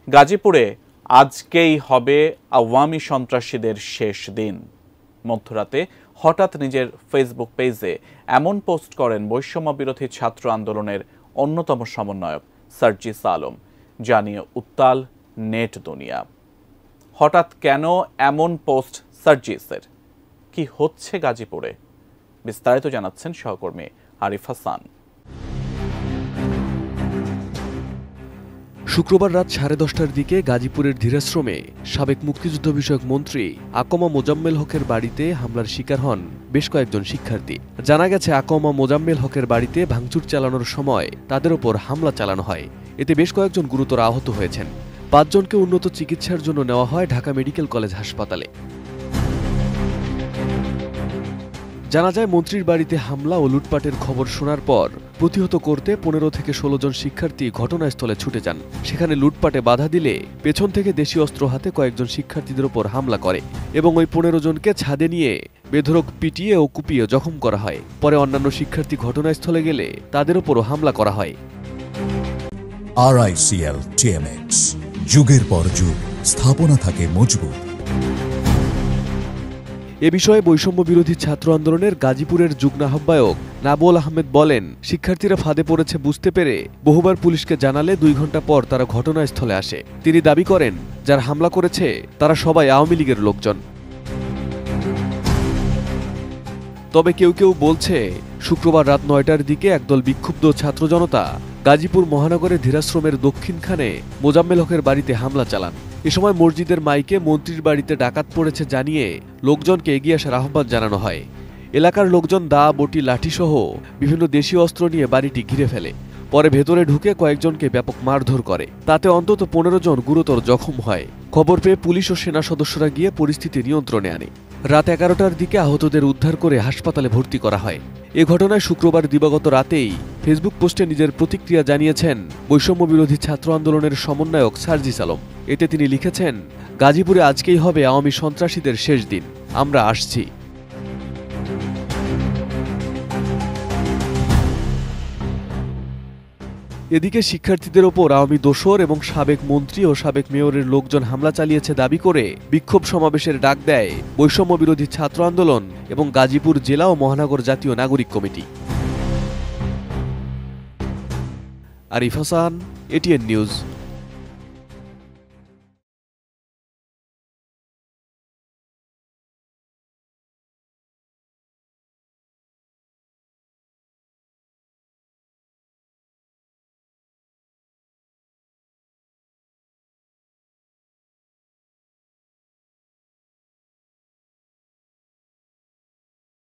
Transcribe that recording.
গাজীপুরে আজকেই হবে আওয়ামী সন্ত্রাসীদের শেষ দিন। মধ্যরাতে হঠাৎ নিজের ফেসবুক পেজে এমন পোস্ট করেন বৈষম্য বিরোধী ছাত্র আন্দোলনের অন্যতম সমন্বয়ক সার্জিস আলম, যা নিয়ে উত্তাল নেট দুনিয়া। হঠাৎ কেন এমন পোস্ট সার্জিসের? কি হচ্ছে গাজীপুরে? বিস্তারিত জানাচ্ছেন সহকর্মী আরিফ হাসান। শুক্রবার রাত 10:30টার দিকে গাজীপুরের ধীরাশ্রমে সাবেক মুক্তিযুদ্ধ বিষয়ক মন্ত্রী আকমা মোজাম্মেল হকের বাড়িতে হামলার শিকার হন বেশ কয়েকজন শিক্ষার্থী। জানা গেছে, আকমা মোজাম্মেল হকের বাড়িতে ভাঙচুর চালানোর সময় তাদের ওপর হামলা চালানো হয়। এতে বেশ কয়েকজন গুরুতর আহত হয়েছেন। 5 জনকে উন্নত চিকিৎসার জন্য নেওয়া হয় ঢাকা মেডিকেল কলেজ হাসপাতালে। জানা যায়, মন্ত্রীর বাড়িতে হামলা ও লুটপাটের খবর শোনার পর প্রতিহত করতে 15 থেকে 16 জন শিক্ষার্থী ঘটনাস্থলে ছুটে যান। সেখানে লুটপাটে বাধা দিলে পেছন থেকে দেশীয় অস্ত্র হাতে কয়েকজন শিক্ষার্থীদের ওপর হামলা করে এবং ওই 15 জনকে ছাদে নিয়ে বেধড়ক পিটিয়ে ও কুপিয়ে জখম করা হয়। পরে অন্যান্য শিক্ষার্থী ঘটনাস্থলে গেলে তাদের ওপরও হামলা করা হয়। RICL TMX, যুগের পর যুগ স্থাপনা থাকে মজবুত। এ বিষয়ে বৈষম্য বিরোধী ছাত্র আন্দোলনের গাজীপুরের যুগ্ম আহ্বায়ক নাবুল আহমেদ বলেন, শিক্ষার্থীরা ফাঁদে পড়েছে বুঝতে পেরে বহুবার পুলিশকে জানালে 2 ঘন্টা পর তারা ঘটনাস্থলে আসে। তিনি দাবি করেন, যারা হামলা করেছে তারা সবাই আওয়ামী লীগের লোকজন। তবে কেউ কেউ বলছে, শুক্রবার রাত 9টার দিকে একদল বিক্ষুব্ধ ছাত্র জনতা গাজীপুর মহানগরের ধীরাশ্রমের দক্ষিণখানে মোজাম্মেল হকের বাড়িতে হামলা চালান। এ সময় মসজিদের মাইকে মন্ত্রীর বাড়িতে ডাকাত পড়েছে জানিয়ে লোকজনকে এগিয়ে আসার আহ্বান জানানো হয়। এলাকার লোকজন দা, বটি, লাঠিসহ বিভিন্ন দেশীয় অস্ত্র নিয়ে বাড়িটি ঘিরে ফেলে। পরে ভেতরে ঢুকে কয়েকজনকে ব্যাপক মারধর করে। তাতে অন্তত 15 জন গুরুতর জখম হয়। খবর পেয়ে পুলিশ ও সেনা সদস্যরা গিয়ে পরিস্থিতি নিয়ন্ত্রণে আনে। রাত 11টার দিকে আহতদের উদ্ধার করে হাসপাতালে ভর্তি করা হয়। এ ঘটনায় শুক্রবার দিবাগত রাতেই ফেসবুক পোস্টে নিজের প্রতিক্রিয়া জানিয়েছেন বৈষম্য বিরোধী ছাত্র আন্দোলনের সমন্বয়ক সার্জিস আলম। এতে তিনি লিখেছেন, গাজীপুরে আজকেই হবে আওয়ামী সন্ত্রাসীদের শেষ দিন, আমরা আসছি। এদিকে শিক্ষার্থীদের ওপর আওয়ামী দোসর এবং সাবেক মন্ত্রী ও সাবেক মেয়রের লোকজন হামলা চালিয়েছে দাবি করে বিক্ষোভ সমাবেশের ডাক দেয় বৈষম্য বিরোধী ছাত্র আন্দোলন এবং গাজীপুর জেলা ও মহানগর জাতীয় নাগরিক committee. Arif Hasan, ATN news.